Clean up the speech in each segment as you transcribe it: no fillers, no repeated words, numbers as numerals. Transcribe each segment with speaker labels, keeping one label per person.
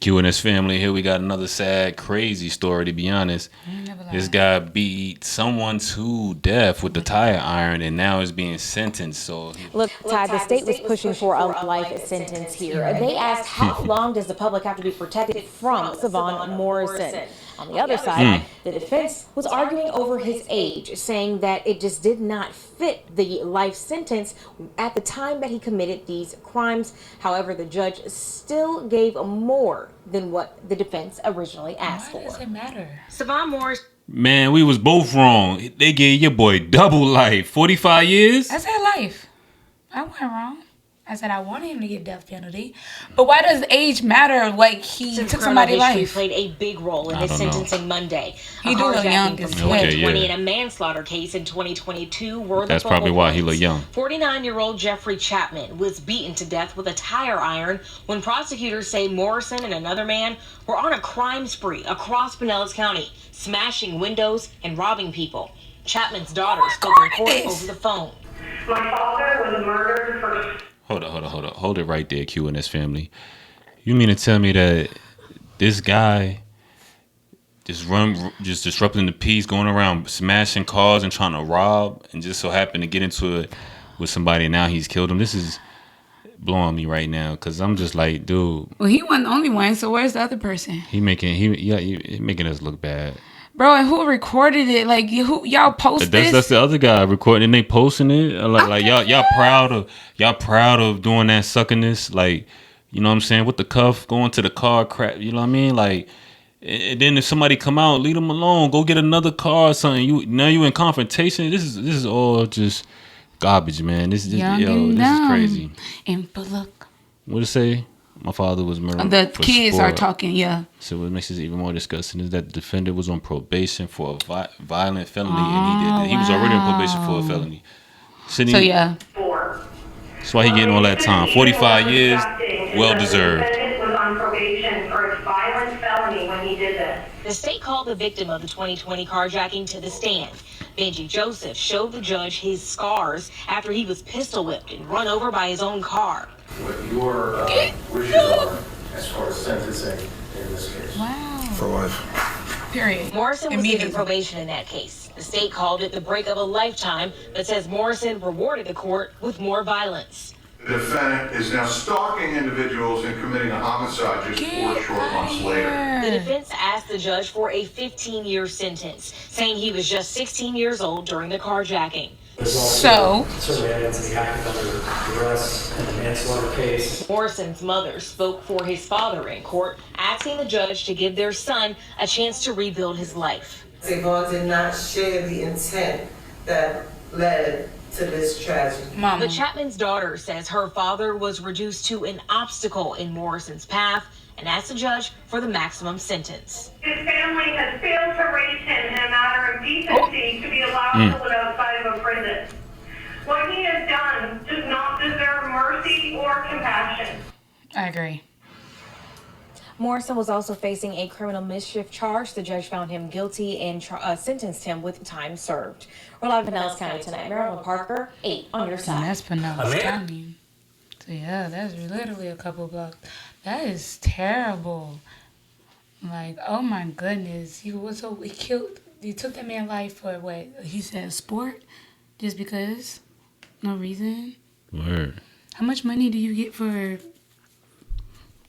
Speaker 1: Q and his family here. We got another sad, crazy story. To be honest, this guy beat someone to death with the tire iron, and now is being sentenced. So,
Speaker 2: Look, Ty, the state was pushing for a life sentence here. They asked how long does the public have to be protected from Savon Morrison? On the other side, the defense was arguing over his age, saying that it just did not fit the life sentence at the time that he committed these crimes. However, the judge still gave more than what the defense originally asked for.
Speaker 3: Why does it matter?
Speaker 2: Savon Morrison.
Speaker 1: man, we was both wrong. They gave your boy double life, 45 years.
Speaker 3: I said life. I went wrong. I said I wanted him to get death penalty, but why does age matter? Like he took somebody's life.
Speaker 2: Played a big role in
Speaker 1: I
Speaker 2: his
Speaker 1: don't know.
Speaker 2: sentencing Monday.
Speaker 3: He do look young
Speaker 2: From
Speaker 3: as
Speaker 1: hell.
Speaker 2: 2020
Speaker 1: Okay, yeah.
Speaker 2: and a manslaughter case in 2022 were
Speaker 1: That's
Speaker 2: the
Speaker 1: probably
Speaker 2: focal
Speaker 1: why he
Speaker 2: points.
Speaker 1: look young.
Speaker 2: 49-year-old Jeffrey Chapman was beaten to death with a tire iron when prosecutors say Morrison and another man were on a crime spree across Pinellas County, smashing windows and robbing people. Chapman's daughter spoke in court over the phone.
Speaker 4: My father was murdered for...
Speaker 1: Hold up. Hold it right there, Q and his family. You mean to tell me that this guy just disrupting the peace, going around smashing cars and trying to rob, and just so happened to get into it with somebody, and now he's killed him? This is blowing me right now, because I'm just like, dude,
Speaker 3: Well, he wasn't the only one. So where's the other person,
Speaker 1: he making us look bad.
Speaker 3: bro? And who recorded it? Like who y'all post
Speaker 1: That's
Speaker 3: this?
Speaker 1: the other guy recording, and they posting it. Like y'all proud of doing that suckiness, like, you know what I'm saying, with the cuff going to the car crap. You know what I mean? Like, and then if somebody come out, leave them alone. Go get another car or something. You in confrontation. This is all just garbage, man. This is
Speaker 3: Young
Speaker 1: this
Speaker 3: and
Speaker 1: is
Speaker 3: dumb.
Speaker 1: crazy.
Speaker 3: And but look,
Speaker 1: What it say? My father was murdered.
Speaker 3: the
Speaker 1: for
Speaker 3: kids
Speaker 1: sport.
Speaker 3: are talking. Yeah.
Speaker 1: So what makes this even more disgusting is that the defendant was on probation for a violent felony, and he did that. He was already on probation for a felony. Shouldn't
Speaker 3: So
Speaker 1: he-
Speaker 3: yeah.
Speaker 1: That's why he getting all that time. 45 years, well deserved.
Speaker 4: The defendant was on probation for a violent felony when he did this.
Speaker 2: The state called the victim of the 2020 carjacking to the stand. Benji Joseph showed the judge his scars after he was pistol whipped and run over by his own car.
Speaker 5: What your wishes are as far as sentencing in this case.
Speaker 3: Wow.
Speaker 6: For life.
Speaker 3: Period.
Speaker 2: Morrison was given
Speaker 3: Immediately.
Speaker 2: probation in that case. The state called it the break of a lifetime, but says Morrison rewarded the court with more violence.
Speaker 7: The defendant is now stalking individuals and committing a homicide just 4 short months later.
Speaker 2: The defense asked the judge for a 15-year sentence, saying he was just 16 years old during the carjacking.
Speaker 3: So
Speaker 5: Certainly evidence that he acted under duress in the manslaughter case.
Speaker 2: Morrison's mother spoke for his father in court, asking the judge to give their son a chance to rebuild his life.
Speaker 8: Savon did not share the intent that led to this tragedy.
Speaker 3: mama.
Speaker 2: But Chapman's daughter says her father was reduced to an obstacle in Morrison's path and asked the judge for the maximum sentence.
Speaker 4: His family has failed to raise him in a matter of decency to be allowed to live outside of a prison. What he has done does not deserve mercy or compassion.
Speaker 3: I agree.
Speaker 2: Morrison was also facing a criminal mischief charge. The judge found him guilty and sentenced him with time served. We're live in Pinellas County tonight. Marilyn Parker, 8 on your
Speaker 3: And
Speaker 2: side.
Speaker 3: that's Pinellas County. So yeah, that's literally a couple blocks. That is terrible. Like, oh my goodness. He killed. He took that man's life for what? He said sport, just because, no reason.
Speaker 1: Word.
Speaker 3: How much money do you get for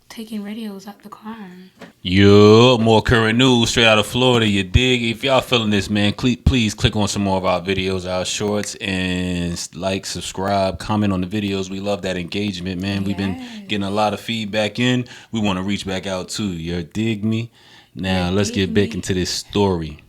Speaker 3: taking radios out the car?
Speaker 1: Yo, more current news straight out of Florida. You dig? If y'all feeling this, man, please click on some more of our videos, our shorts, and like, subscribe, comment on the videos. We love that engagement, man. We've been getting a lot of feedback in. We want to reach back out too. You dig me? Now let's get back into this story.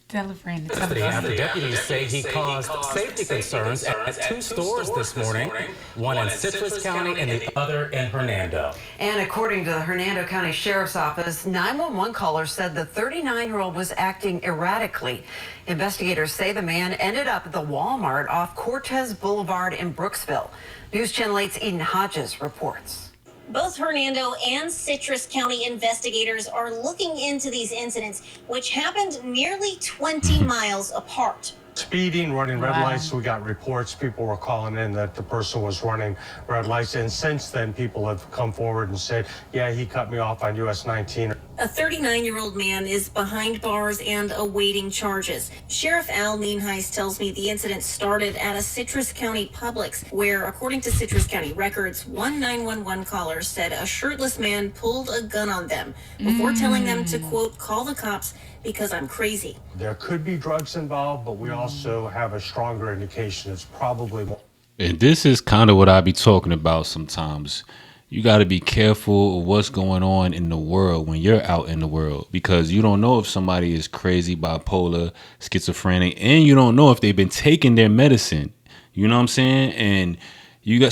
Speaker 3: Tell a friend.
Speaker 9: After deputies say he caused safety concerns at 2 stores this morning, one in Citrus County and the other in Hernando.
Speaker 10: And according to the Hernando County Sheriff's Office, 911 callers said the 39-year-old was acting erratically. Investigators say the man ended up at the Walmart off Cortez Boulevard in Brooksville. News Channel 8's Eden Hodges reports.
Speaker 11: Both Hernando and Citrus County investigators are looking into these incidents, which happened nearly 20 miles apart.
Speaker 6: Speeding, running red lights. We got reports. People were calling in that the person was running red lights. And since then, people have come forward and said, yeah, he cut me off on US 19.
Speaker 11: A 39-year-old man is behind bars and awaiting charges. Sheriff Al Nienhuis tells me the incident started at a Citrus County Publix, where, according to Citrus County records, one 911 caller said a shirtless man pulled a gun on them before telling them to, quote, call the cops because I'm crazy.
Speaker 6: There could be drugs involved, but we also have a stronger indication it's probably more.
Speaker 1: And this is kind of what I be talking about sometimes. You got to be careful of what's going on in the world when you're out in the world, because you don't know if somebody is crazy, bipolar, schizophrenic, and you don't know if they've been taking their medicine. You know what I'm saying? And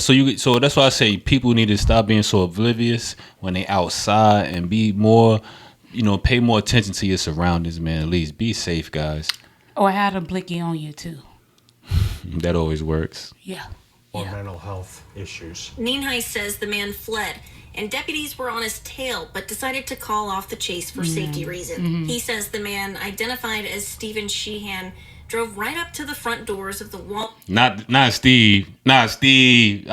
Speaker 1: so that's why I say people need to stop being so oblivious when they outside and be more, pay more attention to your surroundings, man. At least be safe, guys.
Speaker 3: Or have a blicky on you too.
Speaker 1: That always works.
Speaker 3: Yeah.
Speaker 6: Or mental health issues.
Speaker 11: Nienhuis says the man fled, and deputies were on his tail, but decided to call off the chase for safety reasons. He says the man, identified as Stephen Sheehan, drove right up to the front doors of the wall.
Speaker 1: Not Steve. He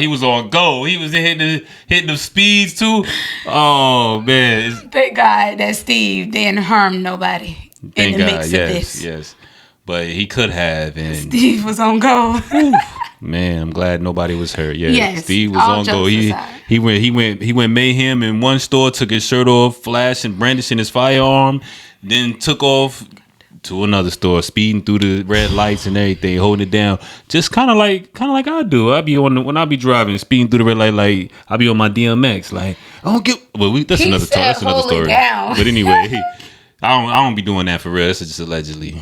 Speaker 1: was on go. He was hitting the speeds too. Oh man.
Speaker 3: Thank God that Steve didn't harm nobody in the mix of this.
Speaker 1: Yes. But he could have, and
Speaker 3: Steve was on go.
Speaker 1: Man, I'm glad nobody was hurt. Yeah,
Speaker 3: yes,
Speaker 1: Steve was on go. He went mayhem in one store, took his shirt off, flashed and brandishing his firearm, then took off to another store, speeding through the red lights and everything, holding it down. Just kind of like I do. When I be driving, speeding through the red light, like I be on my DMX. Like I don't get. Well, that's another story. But anyway, I don't be doing that for real. This is just allegedly.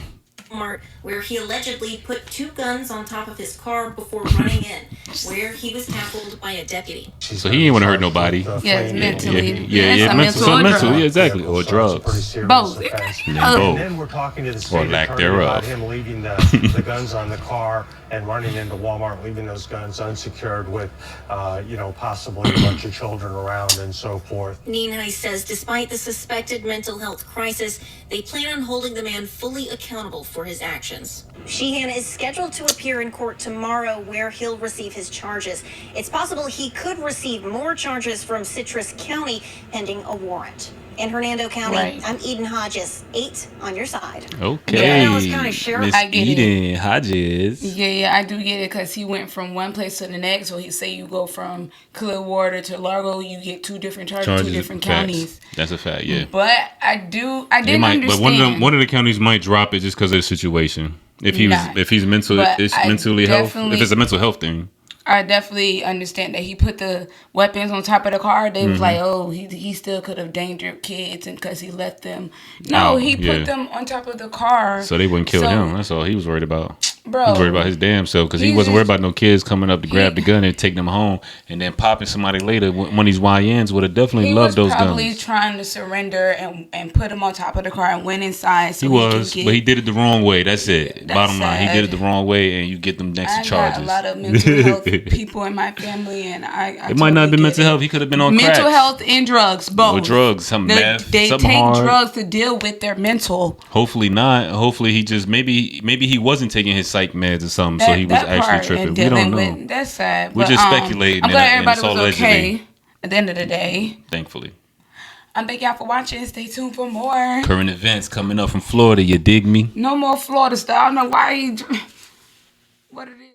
Speaker 11: Where he allegedly put two guns on top of his car before running in, where he was tackled by a deputy.
Speaker 1: So he ain't want to hurt nobody.
Speaker 3: Yes, mentally.
Speaker 1: Mental, yeah, exactly, or drugs.
Speaker 3: Both.
Speaker 6: And then we're talking to the state
Speaker 1: or lack
Speaker 6: attorney
Speaker 1: thereof.
Speaker 6: about him leaving the guns on the car and running into Walmart, leaving those guns unsecured with, possibly a bunch of children around and so forth.
Speaker 11: Nienhuis says despite the suspected mental health crisis, they plan on holding the man fully accountable for his actions. Sheehan is scheduled to appear in court tomorrow, where he'll receive his charges. It's possible he could receive more charges from Citrus County pending a warrant. In Hernando County, I'm Eden Hodges, 8 on your side.
Speaker 1: Okay,
Speaker 3: Miss
Speaker 1: Eden Hodges.
Speaker 3: Yeah, I do get it, because he went from one place to the next. So he say you go from Clearwater to Largo, you get two different charges, two different counties.
Speaker 1: That's a fact, yeah.
Speaker 3: But I didn't understand.
Speaker 1: But one of the counties might drop it just because of the situation. If he's mentally health, if it's a mental health thing.
Speaker 3: I definitely understand that he put the weapons on top of the car. They was like, oh, he still could have endangered kids, and because he left them. No, he put them on top of the car.
Speaker 1: So they wouldn't kill him. That's all he was worried about.
Speaker 3: Bro,
Speaker 1: he was worried about his damn self, because he wasn't worried about no kids coming up to grab the gun and take them home and then popping somebody later. One of these YNs would have definitely loved those guns.
Speaker 3: He was probably trying to surrender and put them on top of the car and went inside. So
Speaker 1: but he did it the wrong way. That's it. Bottom line, he did it the wrong way, and you get them next charges.
Speaker 3: I got a lot of mental health people in my family, and I
Speaker 1: it might not have been mental health. He could have been on
Speaker 3: mental
Speaker 1: crack.
Speaker 3: Health and drugs, both.
Speaker 1: Or drugs, some meth,
Speaker 3: they
Speaker 1: something
Speaker 3: take
Speaker 1: hard.
Speaker 3: drugs to deal with their mental.
Speaker 1: Hopefully not. Hopefully he just maybe he wasn't taking his psych meds or something, so he was actually tripping. We don't know.
Speaker 3: That's sad.
Speaker 1: We're just speculating.
Speaker 3: I'm glad everybody was okay
Speaker 1: allegedly.
Speaker 3: at the end of the day.
Speaker 1: Thankfully.
Speaker 3: Thank y'all for watching. Stay tuned for more
Speaker 1: current events coming up from Florida. You dig me?
Speaker 3: No more Florida stuff. I don't know why. What it is.